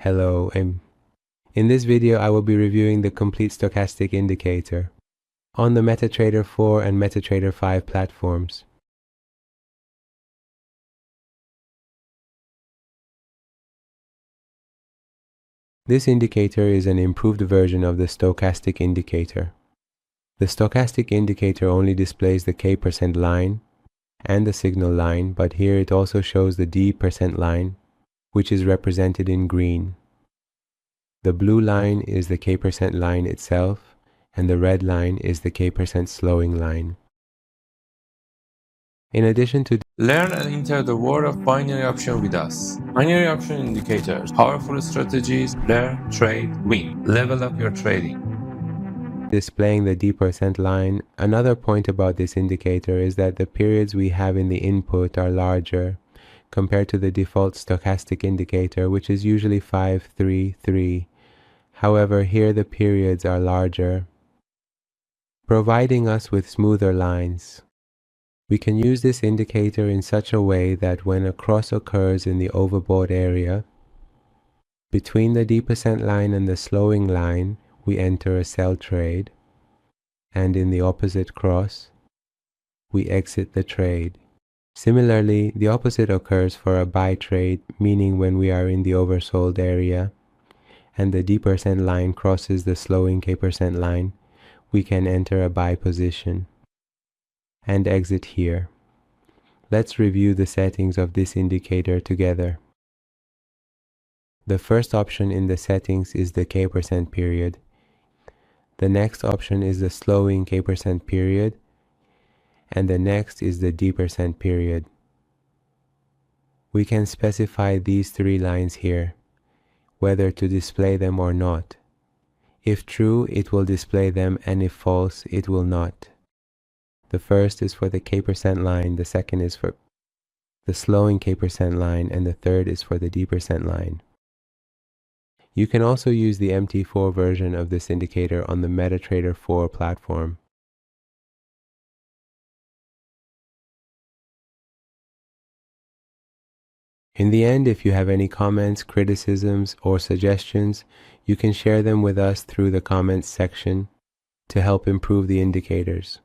Hello, in this video I will be reviewing the complete stochastic indicator on the MetaTrader 4 and MetaTrader 5 platforms. This indicator is an improved version of the stochastic indicator. The stochastic indicator only displays the K% line and the signal line, but here it also shows the D% line, which is represented in green. The blue line is the K% line itself, and the red line is the K% slowing line. In addition to learn and enter the world of binary option with us. Binary option indicators, powerful strategies, learn, trade, win. Level up your trading. displaying the D% line, another point about this indicator is that the periods we have in the input are larger compared to the default stochastic indicator, which is usually 5, 3, 3. However, here the periods are larger, providing us with smoother lines. We can use this indicator in such a way that when a cross occurs in the overbought area, between the D% line and the slowing line, we enter a sell trade, and in the opposite cross, we exit the trade. Similarly, the opposite occurs for a buy trade, meaning when we are in the oversold area, and the D% line crosses the slowing K% line, we can enter a buy position and exit here. Let's review the settings of this indicator together. The first option in the settings is the K% period. The next option is the slowing K% period, and the next is the D% period. We can specify these three lines here, whether to display them or not. If true, it will display them, and if false, it will not. The first is for the K% line, the second is for the slowing K% line, and the third is for the D% line. You can also use the MT4 version of this indicator on the MetaTrader 4 platform. In the end, if you have any comments, criticisms, or suggestions, you can share them with us through the comments section to help improve the indicators.